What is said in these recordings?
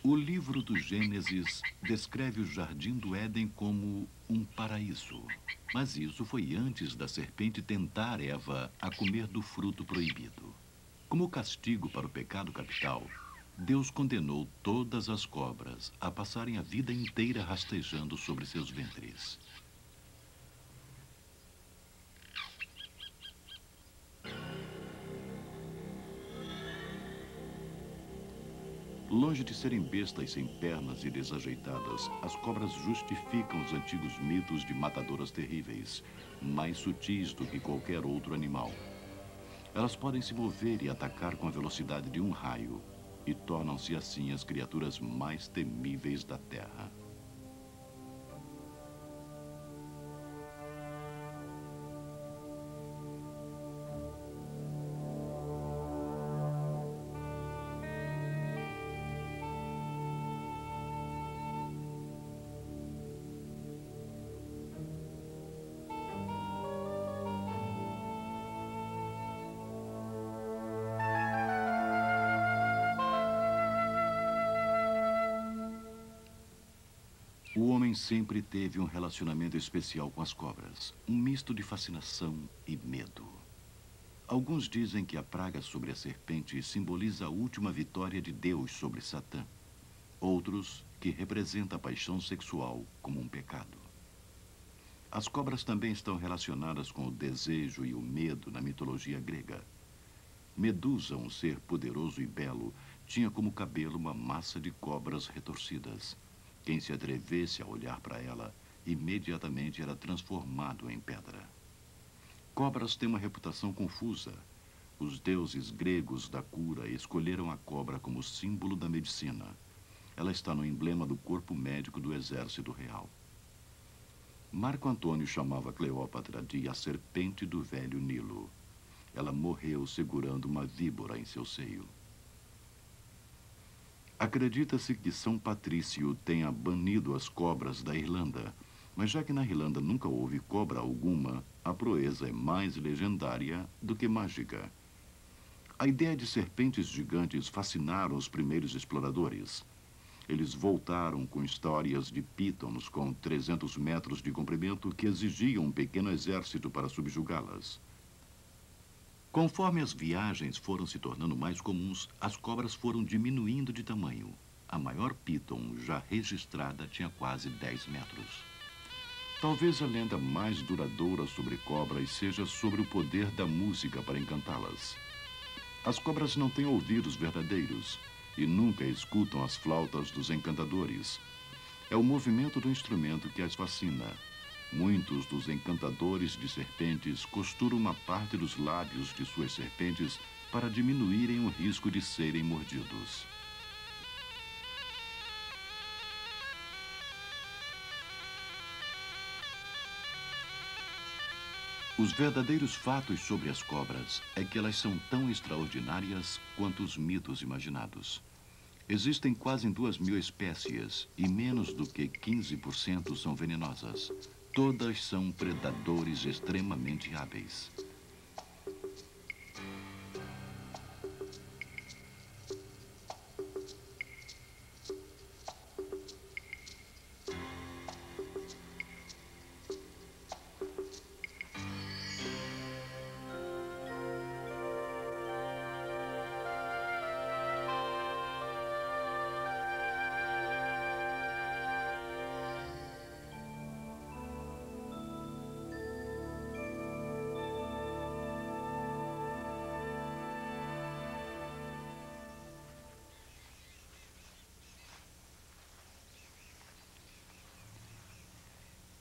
O livro do Gênesis descreve o Jardim do Éden como um paraíso. Mas isso foi antes da serpente tentar Eva a comer do fruto proibido. Como castigo para o pecado capital, Deus condenou todas as cobras a passarem a vida inteira rastejando sobre seus ventres. Longe de serem bestas sem pernas e desajeitadas, as cobras justificam os antigos mitos de matadoras terríveis, mais sutis do que qualquer outro animal. Elas podem se mover e atacar com a velocidade de um raio, e tornam-se assim as criaturas mais temíveis da Terra. O homem sempre teve um relacionamento especial com as cobras, um misto de fascinação e medo. Alguns dizem que a praga sobre a serpente simboliza a última vitória de Deus sobre Satã. Outros que representa a paixão sexual como um pecado. As cobras também estão relacionadas com o desejo e o medo na mitologia grega. Medusa, um ser poderoso e belo, tinha como cabelo uma massa de cobras retorcidas. Quem se atrevesse a olhar para ela, imediatamente era transformado em pedra. Cobras têm uma reputação confusa. Os deuses gregos da cura escolheram a cobra como símbolo da medicina. Ela está no emblema do corpo médico do exército real. Marco Antônio chamava Cleópatra de a serpente do velho Nilo. Ela morreu segurando uma víbora em seu seio. Acredita-se que São Patrício tenha banido as cobras da Irlanda, mas já que na Irlanda nunca houve cobra alguma, a proeza é mais legendária do que mágica. A ideia de serpentes gigantes fascinaram os primeiros exploradores. Eles voltaram com histórias de pítons com 300 metros de comprimento que exigiam um pequeno exército para subjugá-las. Conforme as viagens foram se tornando mais comuns, as cobras foram diminuindo de tamanho. A maior píton já registrada tinha quase 10 metros. Talvez a lenda mais duradoura sobre cobras seja sobre o poder da música para encantá-las. As cobras não têm ouvidos verdadeiros e nunca escutam as flautas dos encantadores. É o movimento do instrumento que as fascina. Muitos dos encantadores de serpentes costuram uma parte dos lábios de suas serpentes para diminuírem o risco de serem mordidos. Os verdadeiros fatos sobre as cobras é que elas são tão extraordinárias quanto os mitos imaginados. Existem quase 2.000 espécies e menos do que 15% são venenosas. Todas são predadores extremamente hábeis.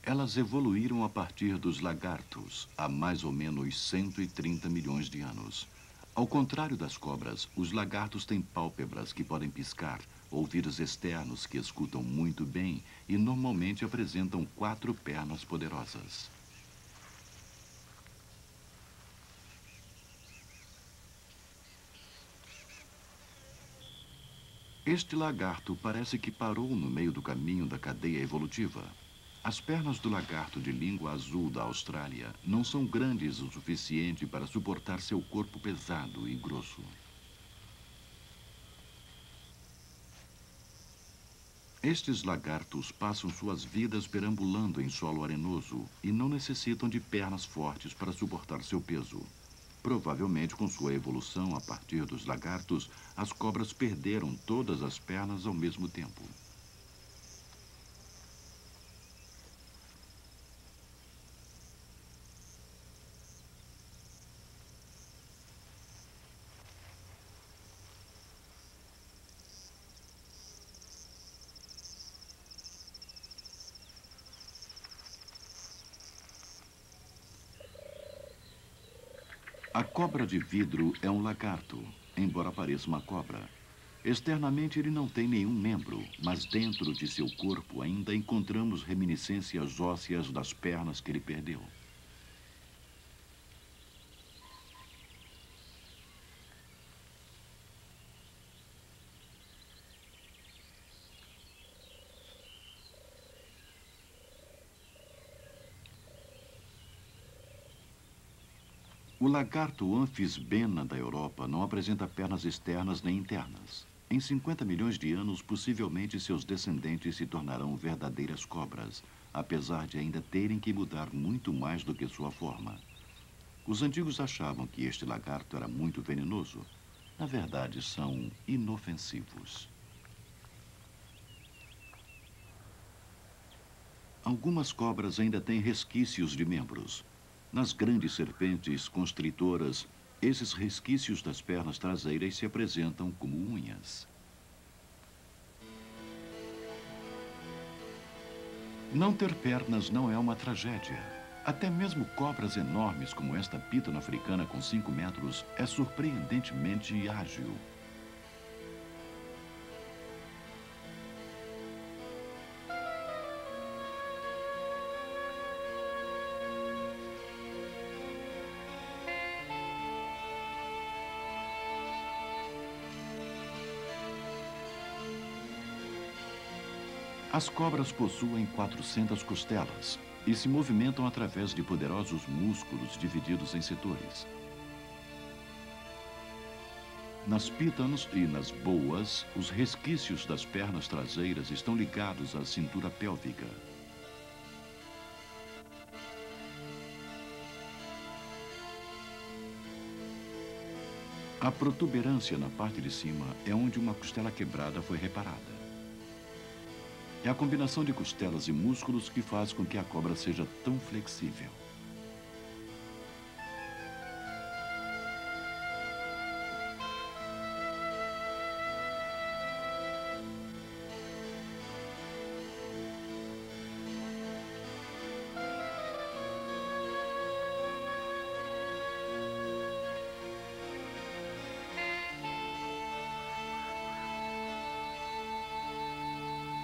Elas evoluíram a partir dos lagartos há mais ou menos 130 milhões de anos. Ao contrário das cobras, os lagartos têm pálpebras que podem piscar, ouvidos externos que escutam muito bem e normalmente apresentam 4 pernas poderosas. Este lagarto parece que parou no meio do caminho da cadeia evolutiva. As pernas do lagarto de língua azul da Austrália não são grandes o suficiente para suportar seu corpo pesado e grosso. Estes lagartos passam suas vidas perambulando em solo arenoso e não necessitam de pernas fortes para suportar seu peso. Provavelmente, com sua evolução a partir dos lagartos, as cobras perderam todas as pernas ao mesmo tempo. A cobra de vidro é um lagarto, embora pareça uma cobra. Externamente ele não tem nenhum membro, mas dentro de seu corpo ainda encontramos reminiscências ósseas das pernas que ele perdeu. O lagarto anfisbena da Europa não apresenta pernas externas nem internas. Em 50 milhões de anos, possivelmente seus descendentes se tornarão verdadeiras cobras, apesar de ainda terem que mudar muito mais do que sua forma. Os antigos achavam que este lagarto era muito venenoso. Na verdade, são inofensivos. Algumas cobras ainda têm resquícios de membros. Nas grandes serpentes constritoras, esses resquícios das pernas traseiras se apresentam como unhas. Não ter pernas não é uma tragédia. Até mesmo cobras enormes como esta pítona africana com 5 metros é surpreendentemente ágil. As cobras possuem 400 costelas e se movimentam através de poderosos músculos divididos em setores. Nas pítanos e nas boas, os resquícios das pernas traseiras estão ligados à cintura pélvica. A protuberância na parte de cima é onde uma costela quebrada foi reparada. É a combinação de costelas e músculos que faz com que a cobra seja tão flexível.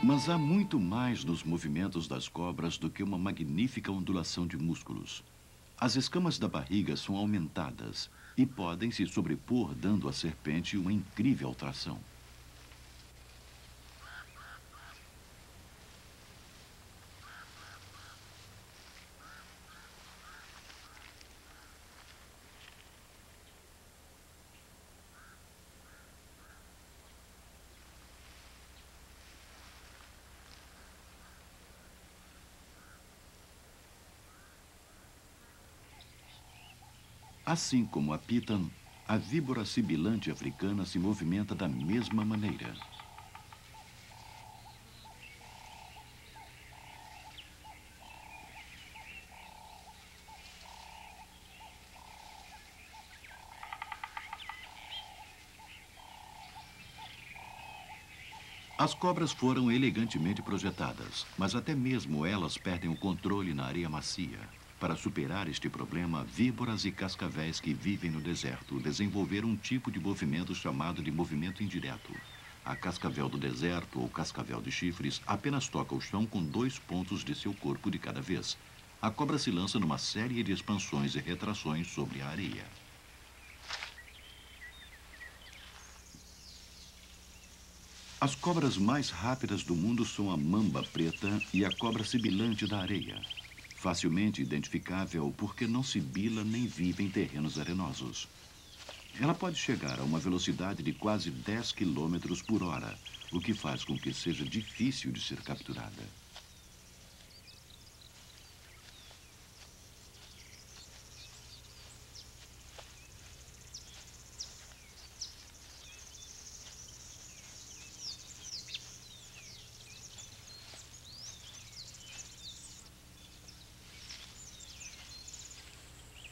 Mas há muito mais nos movimentos das cobras do que uma magnífica ondulação de músculos. As escamas da barriga são aumentadas e podem se sobrepor, dando à serpente uma incrível tração. Assim como a piton, a víbora sibilante africana se movimenta da mesma maneira. As cobras foram elegantemente projetadas, mas até mesmo elas perdem o controle na areia macia. Para superar este problema, víboras e cascavéis que vivem no deserto desenvolveram um tipo de movimento chamado de movimento indireto. A cascavel do deserto, ou cascavel de chifres, apenas toca o chão com 2 pontos de seu corpo de cada vez. A cobra se lança numa série de expansões e retrações sobre a areia. As cobras mais rápidas do mundo são a mamba preta e a cobra sibilante da areia. Facilmente identificável porque não sibila nem vive em terrenos arenosos. Ela pode chegar a uma velocidade de quase 10 km por hora, o que faz com que seja difícil de ser capturada.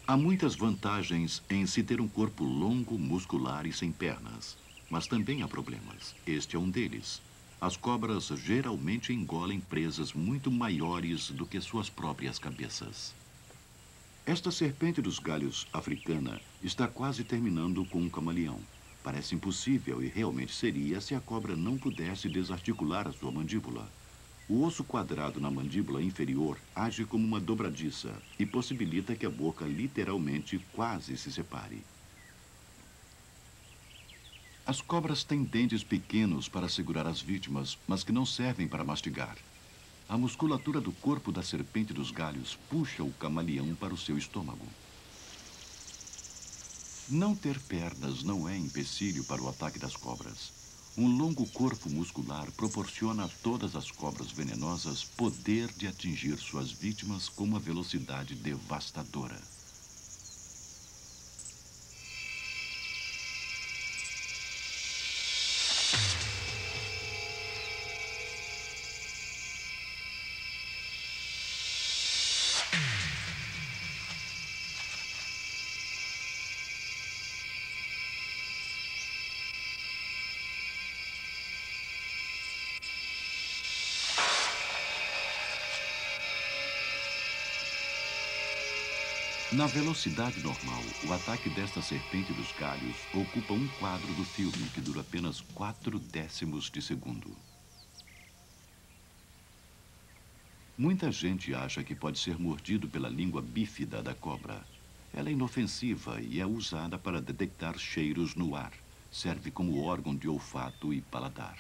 Há muitas vantagens em se ter um corpo longo, muscular e sem pernas. Mas também há problemas. Este é um deles. As cobras geralmente engolem presas muito maiores do que suas próprias cabeças. Esta serpente dos galhos africana está quase terminando com um camaleão. Parece impossível e realmente seria se a cobra não pudesse desarticular a sua mandíbula. O osso quadrado na mandíbula inferior age como uma dobradiça e possibilita que a boca literalmente quase se separe. As cobras têm dentes pequenos para segurar as vítimas, mas que não servem para mastigar. A musculatura do corpo da serpente dos galhos puxa o camaleão para o seu estômago. Não ter pernas não é empecilho para o ataque das cobras. Um longo corpo muscular proporciona a todas as cobras venenosas poder de atingir suas vítimas com uma velocidade devastadora. Na velocidade normal, o ataque desta serpente dos galhos ocupa um quadro do filme, que dura apenas 4/10 de segundo. Muita gente acha que pode ser mordido pela língua bífida da cobra. Ela é inofensiva e é usada para detectar cheiros no ar. Serve como órgão de olfato e paladar.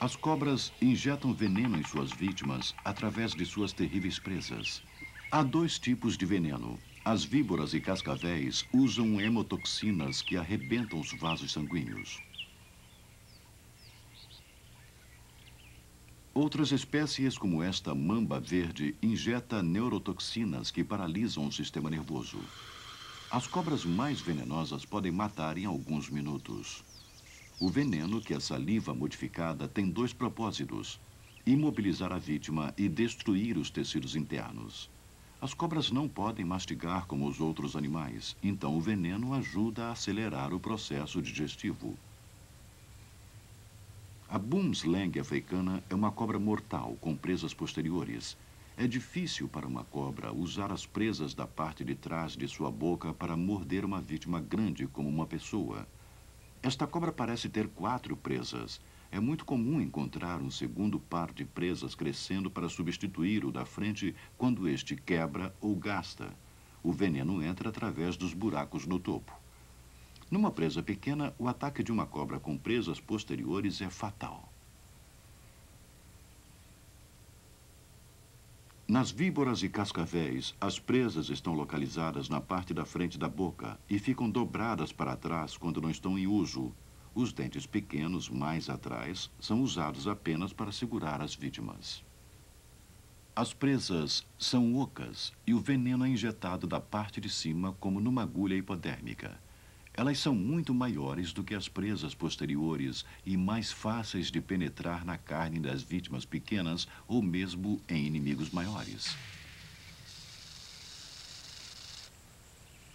As cobras injetam veneno em suas vítimas através de suas terríveis presas. Há dois tipos de veneno. As víboras e cascavéis usam hemotoxinas que arrebentam os vasos sanguíneos. Outras espécies, como esta mamba verde, injeta neurotoxinas que paralisam o sistema nervoso. As cobras mais venenosas podem matar em alguns minutos. O veneno, que é saliva modificada, tem dois propósitos: imobilizar a vítima e destruir os tecidos internos. As cobras não podem mastigar como os outros animais, então o veneno ajuda a acelerar o processo digestivo. A boomslang africana é uma cobra mortal com presas posteriores. É difícil para uma cobra usar as presas da parte de trás de sua boca para morder uma vítima grande como uma pessoa. Esta cobra parece ter 4 presas. É muito comum encontrar um segundo par de presas crescendo para substituir o da frente quando este quebra ou gasta. O veneno entra através dos buracos no topo. Numa presa pequena, o ataque de uma cobra com presas posteriores é fatal. Nas víboras e cascavéis, as presas estão localizadas na parte da frente da boca e ficam dobradas para trás quando não estão em uso. Os dentes pequenos, mais atrás, são usados apenas para segurar as vítimas. As presas são ocas e o veneno é injetado da parte de cima como numa agulha hipodérmica. Elas são muito maiores do que as presas posteriores e mais fáceis de penetrar na carne das vítimas pequenas ou mesmo em inimigos maiores.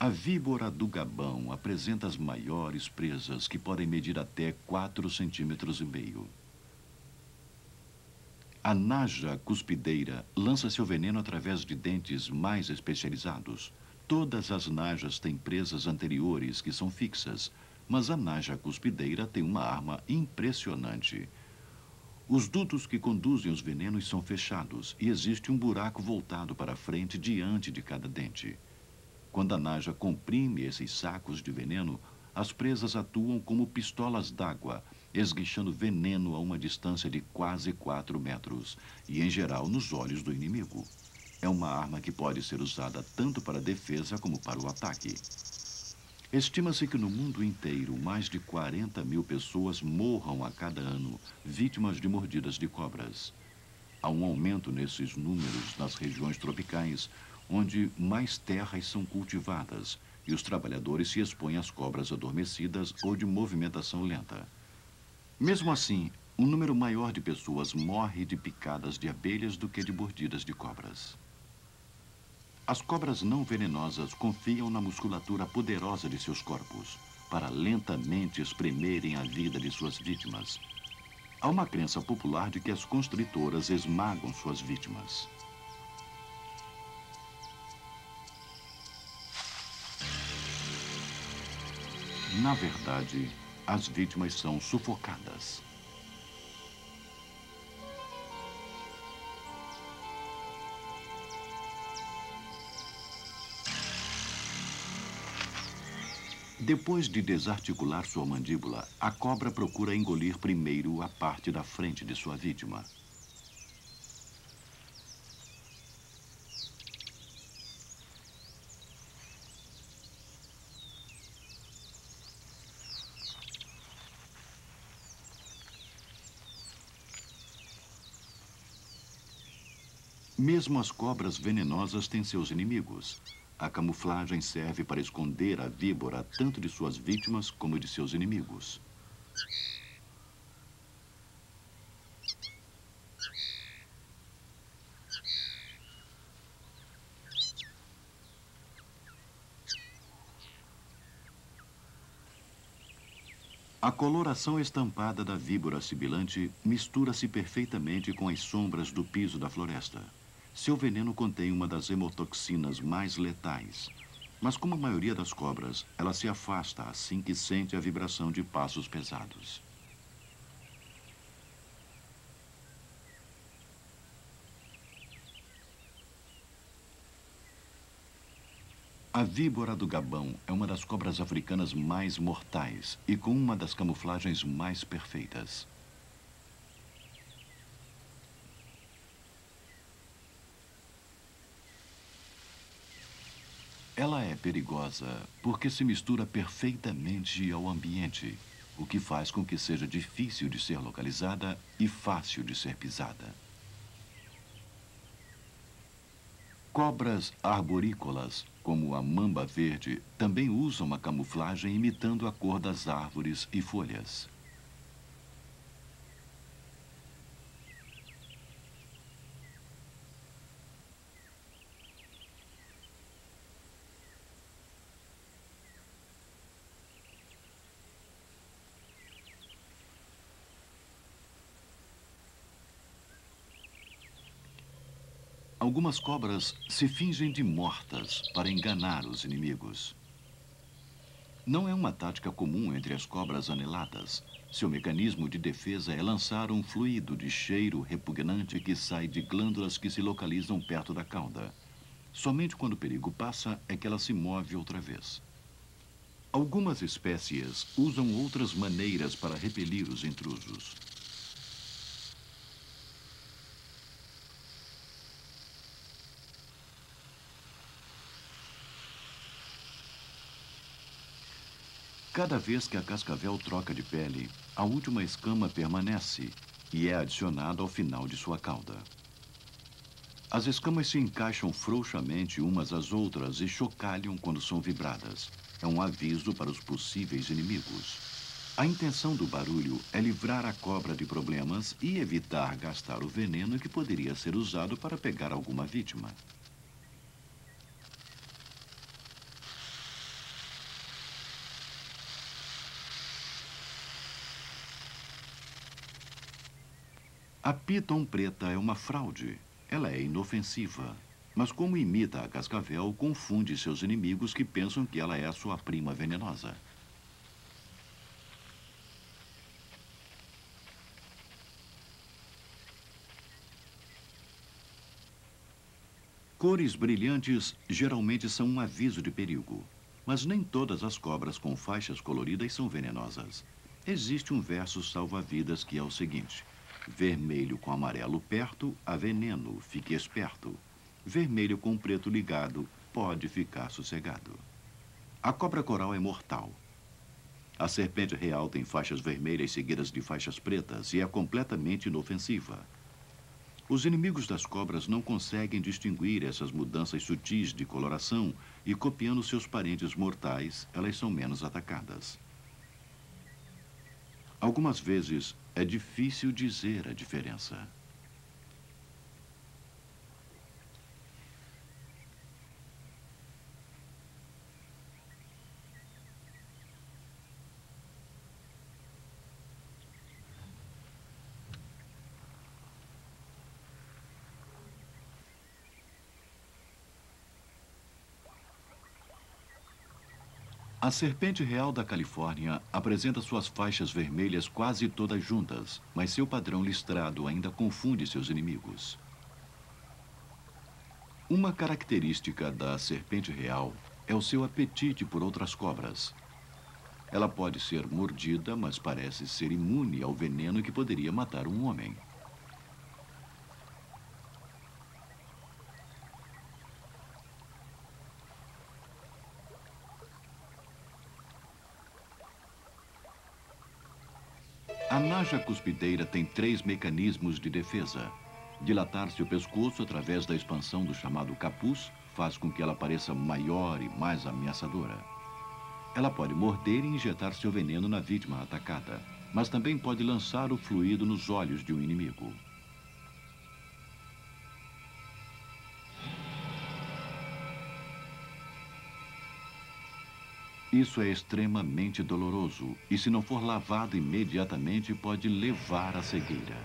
A víbora do Gabão apresenta as maiores presas, que podem medir até 4,5 centímetros. A naja cuspideira lança seu veneno através de dentes mais especializados. Todas as najas têm presas anteriores que são fixas, mas a naja cuspideira tem uma arma impressionante. Os dutos que conduzem os venenos são fechados e existe um buraco voltado para a frente diante de cada dente. Quando a naja comprime esses sacos de veneno, as presas atuam como pistolas d'água, esguichando veneno a uma distância de quase 4 metros e, em geral, nos olhos do inimigo. É uma arma que pode ser usada tanto para a defesa como para o ataque. Estima-se que no mundo inteiro, mais de 40 mil pessoas morram a cada ano vítimas de mordidas de cobras. Há um aumento nesses números nas regiões tropicais, onde mais terras são cultivadas e os trabalhadores se expõem às cobras adormecidas ou de movimentação lenta. Mesmo assim, um número maior de pessoas morre de picadas de abelhas do que de mordidas de cobras. As cobras não venenosas confiam na musculatura poderosa de seus corpos para lentamente espremerem a vida de suas vítimas. Há uma crença popular de que as constritoras esmagam suas vítimas. Na verdade, as vítimas são sufocadas. Depois de desarticular sua mandíbula, a cobra procura engolir primeiro a parte da frente de sua vítima. Mesmo as cobras venenosas têm seus inimigos. A camuflagem serve para esconder a víbora tanto de suas vítimas como de seus inimigos. A coloração estampada da víbora sibilante mistura-se perfeitamente com as sombras do piso da floresta. Seu veneno contém uma das hemotoxinas mais letais. Mas como a maioria das cobras, ela se afasta assim que sente a vibração de passos pesados. A víbora do Gabão é uma das cobras africanas mais mortais e com uma das camuflagens mais perfeitas. Ela é perigosa porque se mistura perfeitamente ao ambiente, o que faz com que seja difícil de ser localizada e fácil de ser pisada. Cobras arborícolas, como a mamba verde, também usam a camuflagem imitando a cor das árvores e folhas. Algumas cobras se fingem de mortas para enganar os inimigos. Não é uma tática comum entre as cobras aneladas. Seu mecanismo de defesa é lançar um fluido de cheiro repugnante que sai de glândulas que se localizam perto da cauda. Somente quando o perigo passa é que ela se move outra vez. Algumas espécies usam outras maneiras para repelir os intrusos. Cada vez que a cascavel troca de pele, a última escama permanece e é adicionada ao final de sua cauda. As escamas se encaixam frouxamente umas às outras e chocalham quando são vibradas. É um aviso para os possíveis inimigos. A intenção do barulho é livrar a cobra de problemas e evitar gastar o veneno que poderia ser usado para pegar alguma vítima. A piton preta é uma fraude. Ela é inofensiva. Mas como imita a cascavel, confunde seus inimigos que pensam que ela é a sua prima venenosa. Cores brilhantes geralmente são um aviso de perigo. Mas nem todas as cobras com faixas coloridas são venenosas. Existe um verso salva-vidas que é o seguinte: vermelho com amarelo perto, há veneno, fique esperto. Vermelho com preto ligado, pode ficar sossegado. A cobra coral é mortal. A serpente real tem faixas vermelhas seguidas de faixas pretas e é completamente inofensiva. Os inimigos das cobras não conseguem distinguir essas mudanças sutis de coloração e, copiando seus parentes mortais, elas são menos atacadas. Algumas vezes é difícil dizer a diferença. A serpente real da Califórnia apresenta suas faixas vermelhas quase todas juntas, mas seu padrão listrado ainda confunde seus inimigos. Uma característica da serpente real é o seu apetite por outras cobras. Ela pode ser mordida, mas parece ser imune ao veneno que poderia matar um homem. A naja cuspideira tem 3 mecanismos de defesa. Dilatar-se o pescoço através da expansão do chamado capuz faz com que ela pareça maior e mais ameaçadora. Ela pode morder e injetar seu veneno na vítima atacada, mas também pode lançar o fluido nos olhos de um inimigo. Isso é extremamente doloroso e, se não for lavado imediatamente, pode levar à cegueira.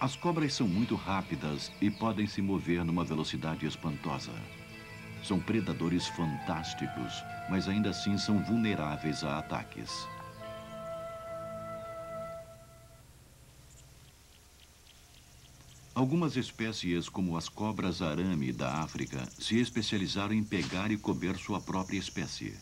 As cobras são muito rápidas e podem se mover numa velocidade espantosa. São predadores fantásticos, mas ainda assim são vulneráveis a ataques. Algumas espécies, como as cobras arame da África, se especializaram em pegar e comer sua própria espécie.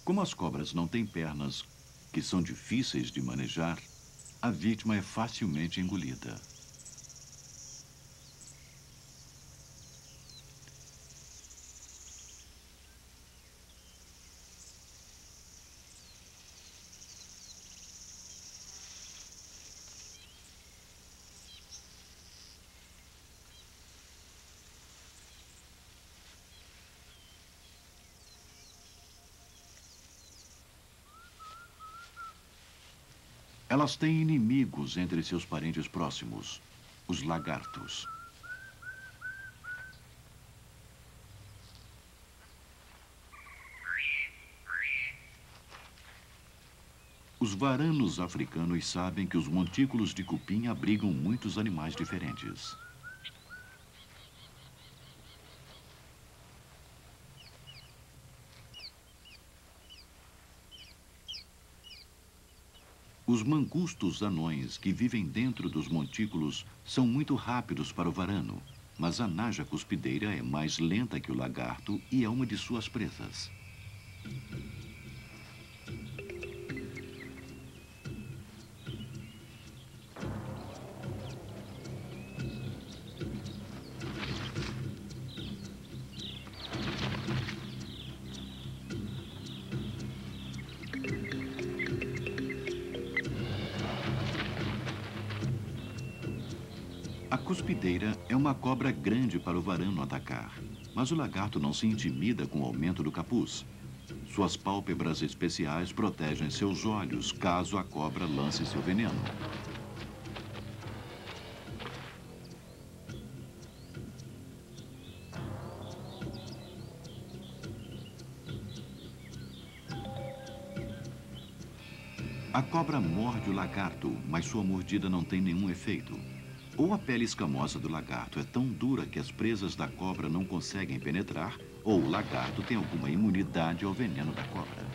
Como as cobras não têm pernas, que são difíceis de manejar, a vítima é facilmente engolida. Elas têm inimigos entre seus parentes próximos, os lagartos. Os varanos africanos sabem que os montículos de cupim abrigam muitos animais diferentes. Os mangustos anões que vivem dentro dos montículos são muito rápidos para o varano, mas a naja cuspideira é mais lenta que o lagarto e é uma de suas presas. A cuspideira é uma cobra grande para o varano atacar, mas o lagarto não se intimida com o aumento do capuz. Suas pálpebras especiais protegem seus olhos caso a cobra lance seu veneno. A cobra morde o lagarto, mas sua mordida não tem nenhum efeito. Ou a pele escamosa do lagarto é tão dura que as presas da cobra não conseguem penetrar, ou o lagarto tem alguma imunidade ao veneno da cobra.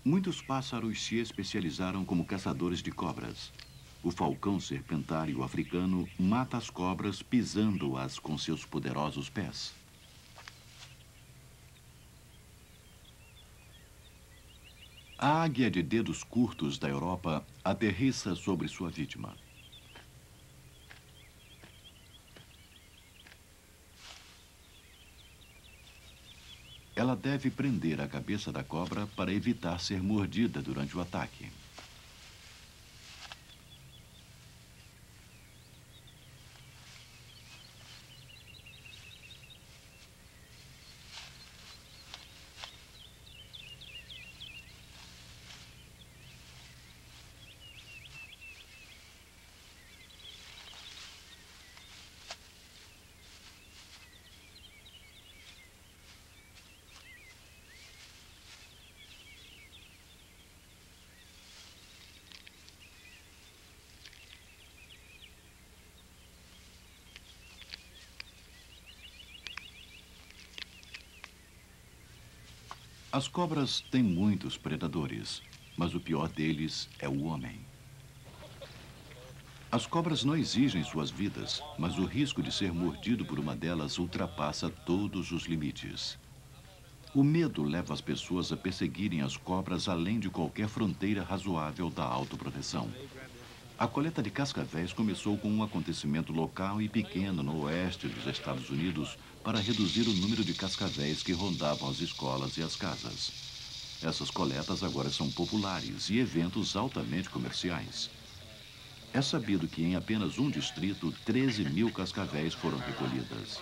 Muitos pássaros se especializaram como caçadores de cobras. O falcão serpentário africano mata as cobras pisando-as com seus poderosos pés. A águia de dedos curtos da Europa aterrissa sobre sua vítima. Ela deve prender a cabeça da cobra para evitar ser mordida durante o ataque. As cobras têm muitos predadores, mas o pior deles é o homem. As cobras não exigem suas vidas, mas o risco de ser mordido por uma delas ultrapassa todos os limites. O medo leva as pessoas a perseguirem as cobras além de qualquer fronteira razoável da autoproteção. A coleta de cascavéis começou com um acontecimento local e pequeno no oeste dos Estados Unidos para reduzir o número de cascavéis que rondavam as escolas e as casas. Essas coletas agora são populares e eventos altamente comerciais. É sabido que em apenas um distrito, 13 mil cascavéis foram recolhidas.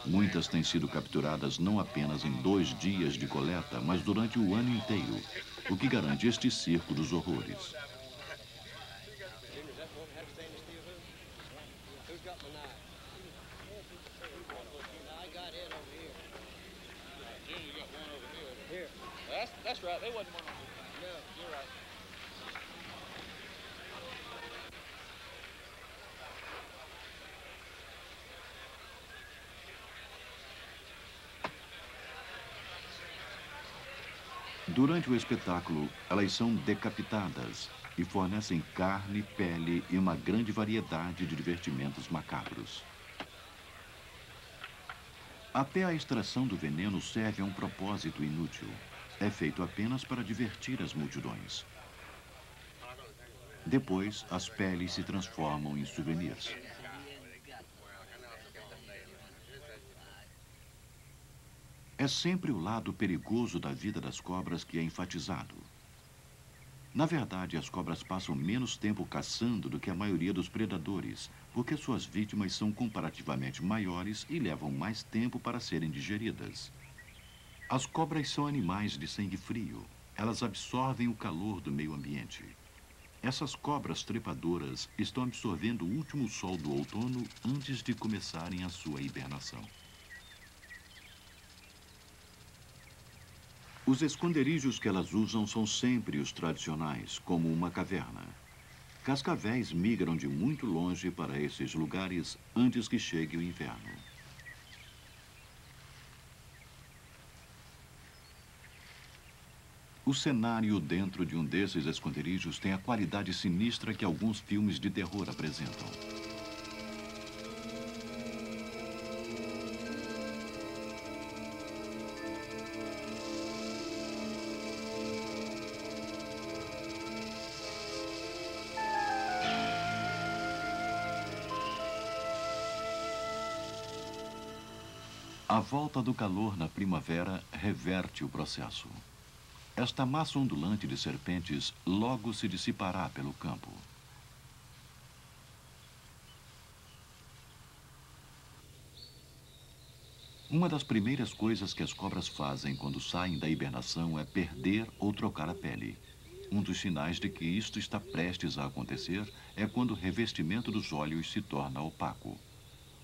Muitas têm sido capturadas não apenas em 2 dias de coleta, mas durante o ano inteiro, o que garante este circo dos horrores. That's right. There wasn't one on here. No, you're right. Durante o espetáculo, elas são decapitadas e fornecem carne, pele e uma grande variedade de divertimentos macabros. Até a extração do veneno serve a um propósito inútil. É feito apenas para divertir as multidões. Depois, as peles se transformam em souvenirs. É sempre o lado perigoso da vida das cobras que é enfatizado. Na verdade, as cobras passam menos tempo caçando do que a maioria dos predadores, porque suas vítimas são comparativamente maiores e levam mais tempo para serem digeridas. As cobras são animais de sangue frio. Elas absorvem o calor do meio ambiente. Essas cobras trepadoras estão absorvendo o último sol do outono antes de começarem a sua hibernação. Os esconderijos que elas usam são sempre os tradicionais, como uma caverna. Cascavéis migram de muito longe para esses lugares antes que chegue o inverno. O cenário dentro de um desses esconderijos tem a qualidade sinistra que alguns filmes de terror apresentam. A volta do calor na primavera reverte o processo. Esta massa ondulante de serpentes logo se dissipará pelo campo. Uma das primeiras coisas que as cobras fazem quando saem da hibernação é perder ou trocar a pele. Um dos sinais de que isto está prestes a acontecer é quando o revestimento dos olhos se torna opaco.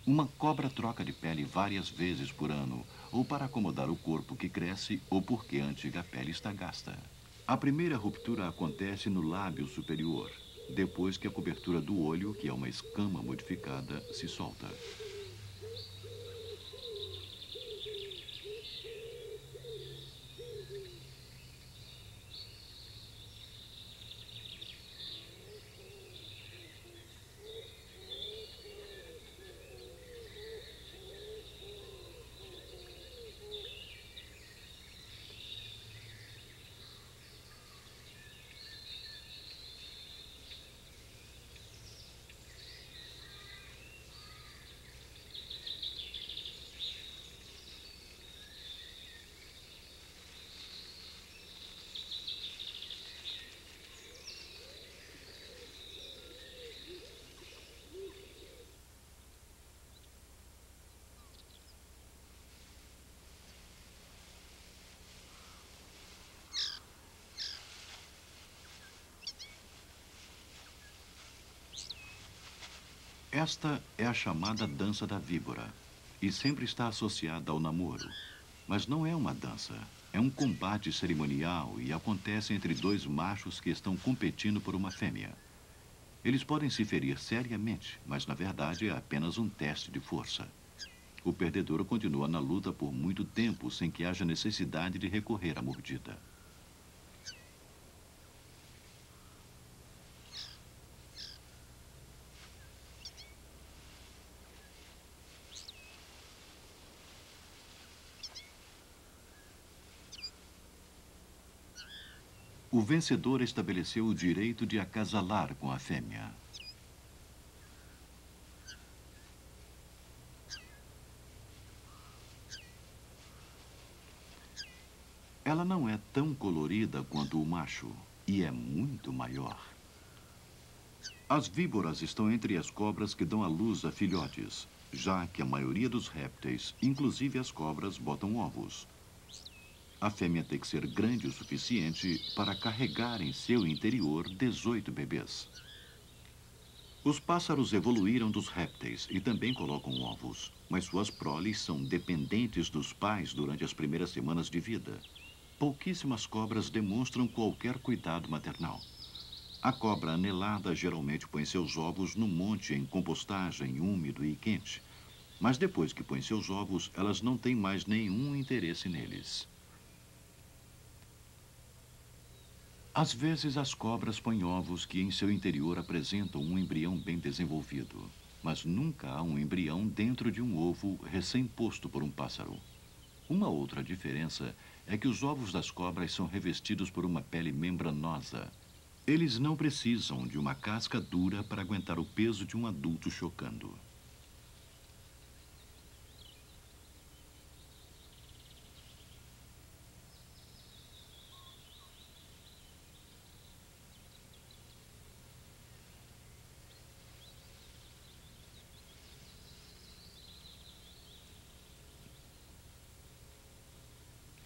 Uma cobra troca de pele várias vezes por ano, ou para acomodar o corpo que cresce, ou porque a antiga pele está gasta. A primeira ruptura acontece no lábio superior, depois que a cobertura do olho, que é uma escama modificada, se solta. Esta é a chamada dança da víbora e sempre está associada ao namoro. Mas não é uma dança, é um combate cerimonial e acontece entre dois machos que estão competindo por uma fêmea. Eles podem se ferir seriamente, mas na verdade é apenas um teste de força. O perdedor continua na luta por muito tempo sem que haja necessidade de recorrer à mordida. O vencedor estabeleceu o direito de acasalar com a fêmea. Ela não é tão colorida quanto o macho e é muito maior. As víboras estão entre as cobras que dão à luz a filhotes, já que a maioria dos répteis, inclusive as cobras, botam ovos. A fêmea tem que ser grande o suficiente para carregar em seu interior 18 bebês. Os pássaros evoluíram dos répteis e também colocam ovos, mas suas proles são dependentes dos pais durante as primeiras semanas de vida. Pouquíssimas cobras demonstram qualquer cuidado maternal. A cobra anelada geralmente põe seus ovos no monte em compostagem úmido e quente, mas depois que põe seus ovos, elas não têm mais nenhum interesse neles. Às vezes, as cobras põem ovos que em seu interior apresentam um embrião bem desenvolvido, mas nunca há um embrião dentro de um ovo recém-posto por um pássaro. Uma outra diferença é que os ovos das cobras são revestidos por uma pele membranosa. Eles não precisam de uma casca dura para aguentar o peso de um adulto chocando.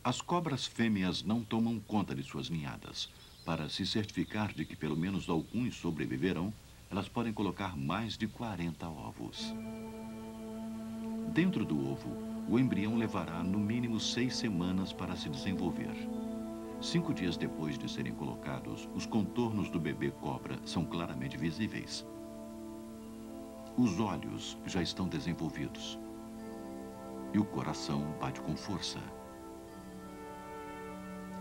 As cobras fêmeas não tomam conta de suas ninhadas. Para se certificar de que pelo menos alguns sobreviverão, elas podem colocar mais de 40 ovos. Dentro do ovo, o embrião levará no mínimo 6 semanas para se desenvolver. 5 dias depois de serem colocados, os contornos do bebê cobra são claramente visíveis. Os olhos já estão desenvolvidos. E o coração bate com força.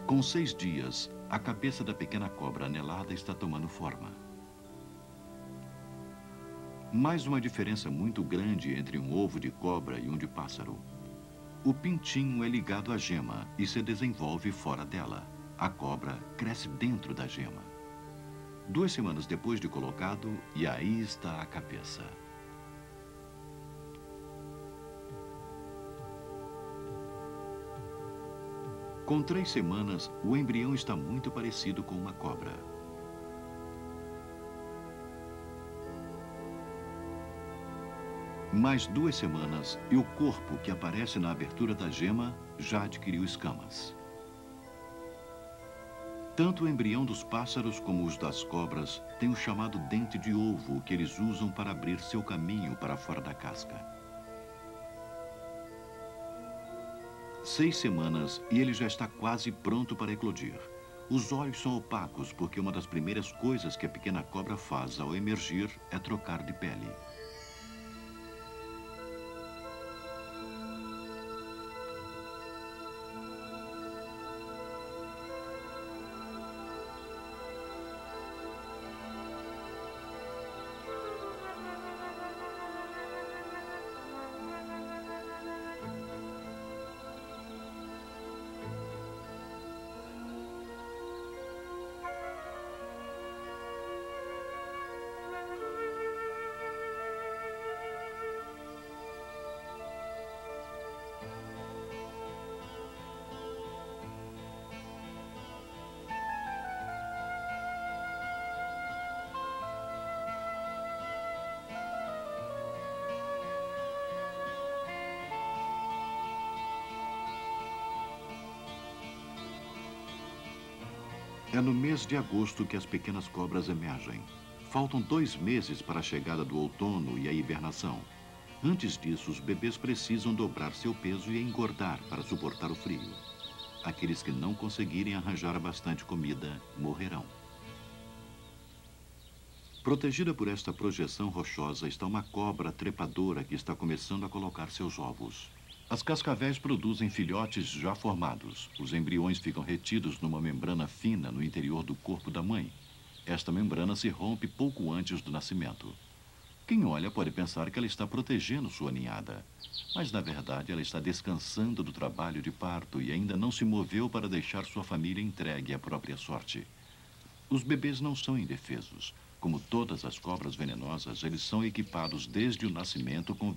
Com 6 dias, a cabeça da pequena cobra anelada está tomando forma. Mais uma diferença muito grande entre um ovo de cobra e um de pássaro. O pintinho é ligado à gema e se desenvolve fora dela. A cobra cresce dentro da gema. 2 semanas depois de colocado, e aí está a cabeça. Com 3 semanas, o embrião está muito parecido com uma cobra. Mais 2 semanas e o corpo que aparece na abertura da gema já adquiriu escamas. Tanto o embrião dos pássaros como os das cobras têm o chamado dente de ovo que eles usam para abrir seu caminho para fora da casca. 6 semanas e ele já está quase pronto para eclodir. Os olhos são opacos porque uma das primeiras coisas que a pequena cobra faz ao emergir é trocar de pele. É no mês de agosto que as pequenas cobras emergem. Faltam 2 meses para a chegada do outono e a hibernação. Antes disso, os bebês precisam dobrar seu peso e engordar para suportar o frio. Aqueles que não conseguirem arranjar bastante comida morrerão. Protegida por esta projeção rochosa está uma cobra trepadora que está começando a colocar seus ovos. As cascavéis produzem filhotes já formados. Os embriões ficam retidos numa membrana fina no interior do corpo da mãe. Esta membrana se rompe pouco antes do nascimento. Quem olha pode pensar que ela está protegendo sua ninhada. Mas, na verdade, ela está descansando do trabalho de parto e ainda não se moveu para deixar sua família entregue à própria sorte. Os bebês não são indefesos. Como todas as cobras venenosas, eles são equipados desde o nascimento com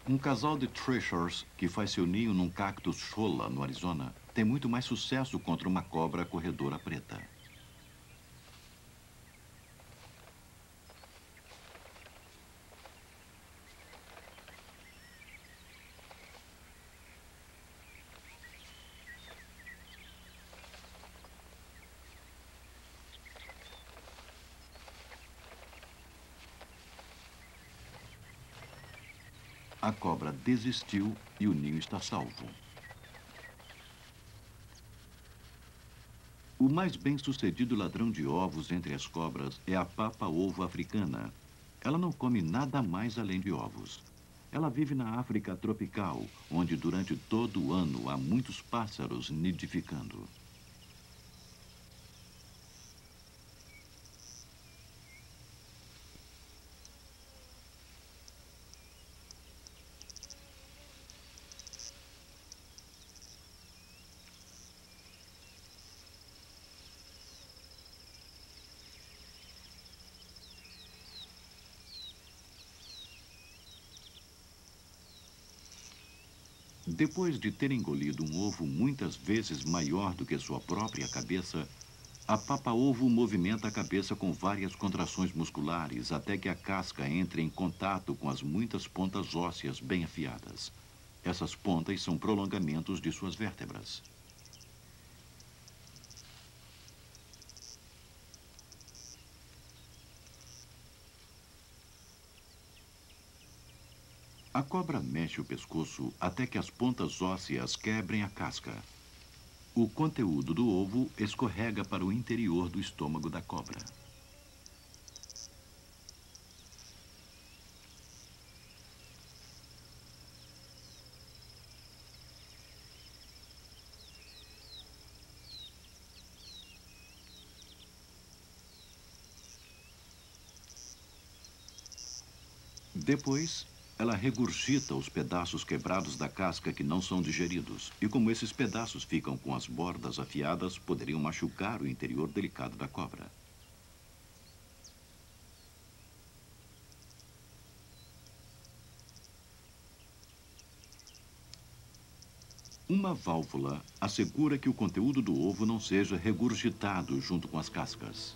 Um casal de threshers que faz seu ninho num cactus cholla, no Arizona, tem muito mais sucesso contra uma cobra corredora preta. A cobra desistiu e o ninho está salvo. O mais bem-sucedido ladrão de ovos entre as cobras é a papa-ovo africana. Ela não come nada mais além de ovos. Ela vive na África tropical, onde durante todo o ano há muitos pássaros nidificando. Depois de ter engolido um ovo muitas vezes maior do que sua própria cabeça, a papa-ovo movimenta a cabeça com várias contrações musculares até que a casca entre em contato com as muitas pontas ósseas bem afiadas. Essas pontas são prolongamentos de suas vértebras. A cobra mexe o pescoço até que as pontas ósseas quebrem a casca. O conteúdo do ovo escorrega para o interior do estômago da cobra. Depois, ela regurgita os pedaços quebrados da casca que não são digeridos. E como esses pedaços ficam com as bordas afiadas, poderiam machucar o interior delicado da cobra. Uma válvula assegura que o conteúdo do ovo não seja regurgitado junto com as cascas.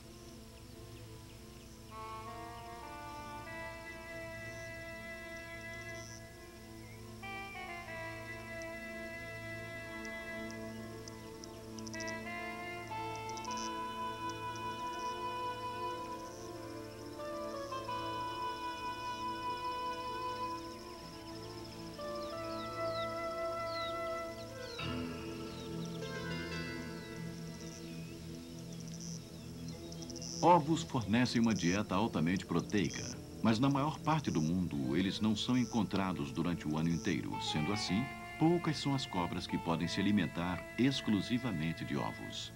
Ovos fornecem uma dieta altamente proteica, mas na maior parte do mundo eles não são encontrados durante o ano inteiro. Sendo assim, poucas são as cobras que podem se alimentar exclusivamente de ovos.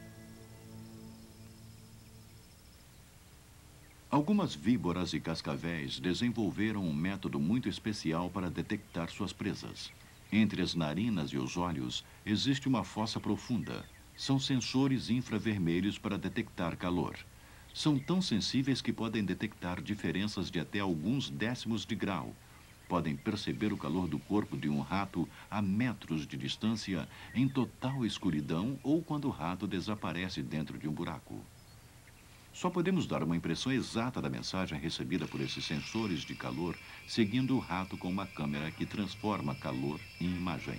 Algumas víboras e cascavéis desenvolveram um método muito especial para detectar suas presas. Entre as narinas e os olhos existe uma fossa profunda. São sensores infravermelhos para detectar calor. São tão sensíveis que podem detectar diferenças de até alguns décimos de grau. Podem perceber o calor do corpo de um rato a metros de distância, em total escuridão ou quando o rato desaparece dentro de um buraco. Só podemos dar uma impressão exata da mensagem recebida por esses sensores de calor, seguindo o rato com uma câmera que transforma calor em imagem.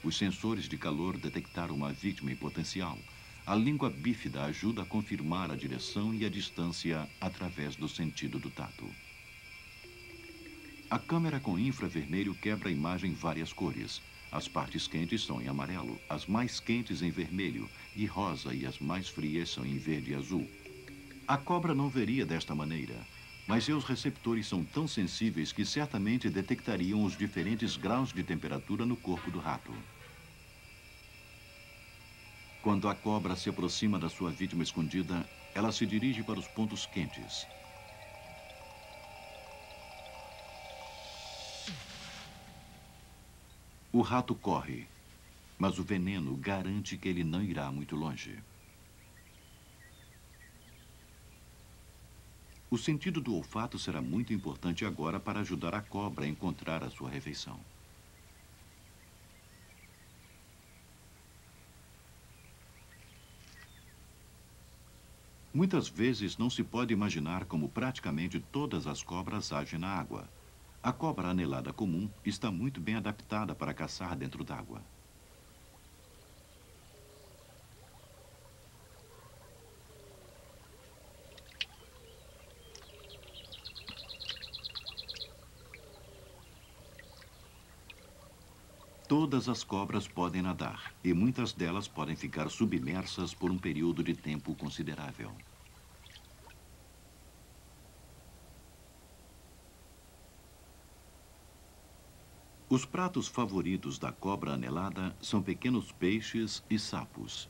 Os sensores de calor detectaram uma vítima em potencial. A língua bífida ajuda a confirmar a direção e a distância através do sentido do tato. A câmera com infravermelho quebra a imagem em várias cores. As partes quentes são em amarelo, as mais quentes em vermelho e rosa, e as mais frias são em verde e azul. A cobra não veria desta maneira, mas seus receptores são tão sensíveis que certamente detectariam os diferentes graus de temperatura no corpo do rato. Quando a cobra se aproxima da sua vítima escondida, ela se dirige para os pontos quentes. O rato corre, mas o veneno garante que ele não irá muito longe. O sentido do olfato será muito importante agora para ajudar a cobra a encontrar a sua refeição. Muitas vezes não se pode imaginar como praticamente todas as cobras agem na água. A cobra anelada comum está muito bem adaptada para caçar dentro d'água. Todas as cobras podem nadar, e muitas delas podem ficar submersas por um período de tempo considerável. Os pratos favoritos da cobra anelada são pequenos peixes e sapos.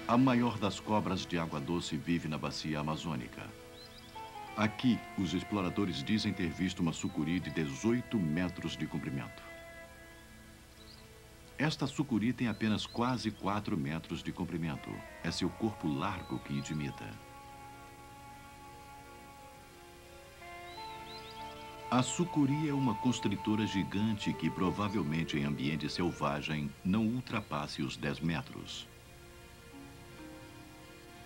A maior das cobras de água doce vive na bacia amazônica. Aqui, os exploradores dizem ter visto uma sucuri de 18 metros de comprimento. Esta sucuri tem apenas quase 4 metros de comprimento. É seu corpo largo que intimida. A sucuri é uma constritora gigante que provavelmente em ambiente selvagem não ultrapasse os 10 metros.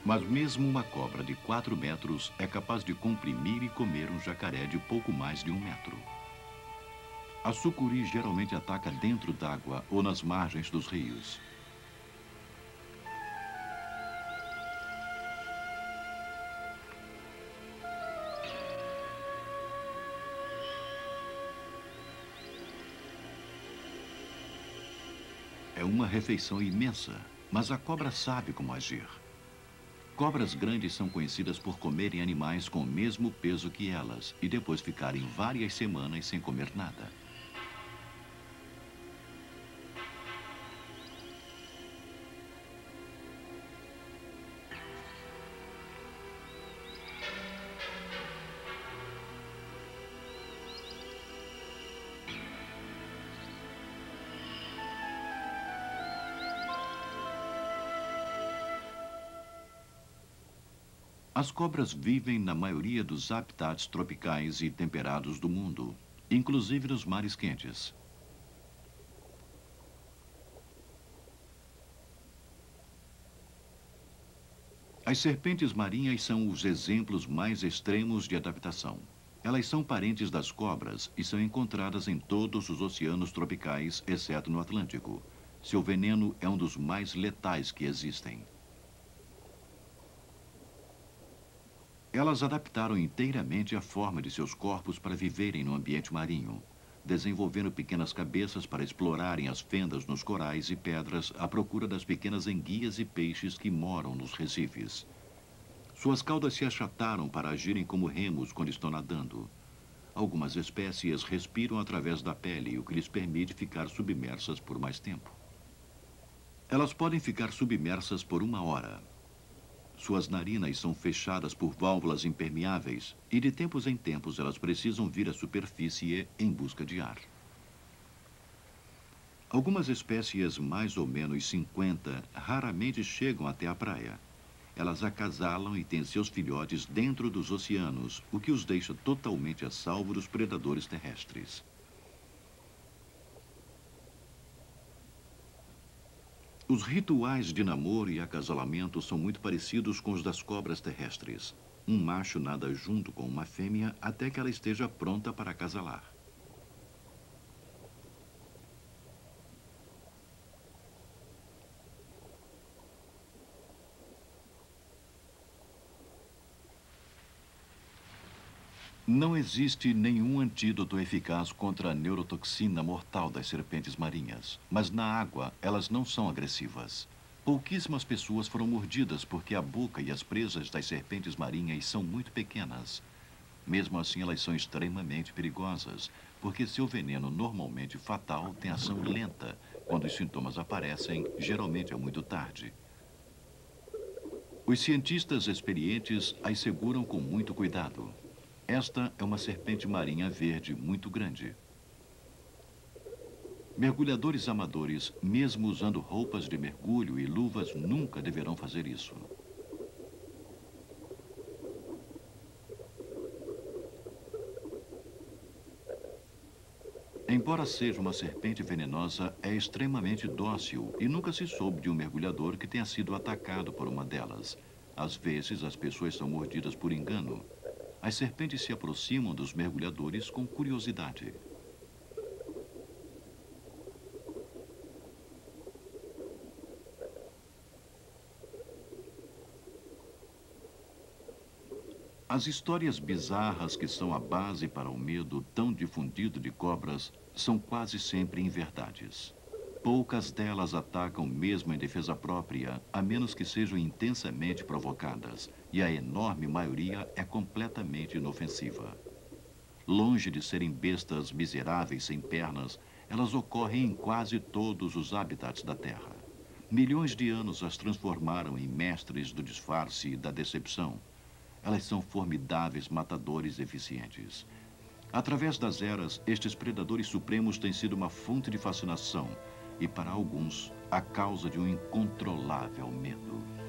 Mas mesmo uma cobra de 4 metros é capaz de comprimir e comer um jacaré de pouco mais de 1 metro. A sucuri geralmente ataca dentro d'água ou nas margens dos rios. É uma refeição imensa, mas a cobra sabe como agir. Cobras grandes são conhecidas por comerem animais com o mesmo peso que elas e depois ficarem várias semanas sem comer nada. As cobras vivem na maioria dos habitats tropicais e temperados do mundo, inclusive nos mares quentes. As serpentes marinhas são os exemplos mais extremos de adaptação. Elas são parentes das cobras e são encontradas em todos os oceanos tropicais, exceto no Atlântico. Seu veneno é um dos mais letais que existem. Elas adaptaram inteiramente a forma de seus corpos para viverem no ambiente marinho, desenvolvendo pequenas cabeças para explorarem as fendas nos corais e pedras à procura das pequenas enguias e peixes que moram nos recifes. Suas caudas se achataram para agirem como remos quando estão nadando. Algumas espécies respiram através da pele, o que lhes permite ficar submersas por mais tempo. Elas podem ficar submersas por 1 hora. Suas narinas são fechadas por válvulas impermeáveis e de tempos em tempos elas precisam vir à superfície em busca de ar. Algumas espécies, mais ou menos 50, raramente chegam até a praia. Elas acasalam e têm seus filhotes dentro dos oceanos, o que os deixa totalmente a salvo dos predadores terrestres. Os rituais de namoro e acasalamento são muito parecidos com os das cobras terrestres. Um macho nada junto com uma fêmea até que ela esteja pronta para acasalar. Não existe nenhum antídoto eficaz contra a neurotoxina mortal das serpentes marinhas, mas na água elas não são agressivas. Pouquíssimas pessoas foram mordidas porque a boca e as presas das serpentes marinhas são muito pequenas. Mesmo assim, elas são extremamente perigosas, porque seu veneno normalmente fatal tem ação lenta. Quando os sintomas aparecem, geralmente é muito tarde. Os cientistas experientes as seguram com muito cuidado. Esta é uma serpente marinha verde muito grande. Mergulhadores amadores, mesmo usando roupas de mergulho e luvas, nunca deverão fazer isso. Embora seja uma serpente venenosa, é extremamente dócil e nunca se soube de um mergulhador que tenha sido atacado por uma delas. Às vezes, as pessoas são mordidas por engano. As serpentes se aproximam dos mergulhadores com curiosidade. As histórias bizarras que são a base para o medo tão difundido de cobras são quase sempre inverdades. Poucas delas atacam mesmo em defesa própria, a menos que sejam intensamente provocadas, e a enorme maioria é completamente inofensiva. Longe de serem bestas miseráveis sem pernas, elas ocorrem em quase todos os habitats da Terra. Milhões de anos as transformaram em mestres do disfarce e da decepção. Elas são formidáveis matadores eficientes. Através das eras, estes predadores supremos têm sido uma fonte de fascinação e, para alguns, a causa de um incontrolável medo.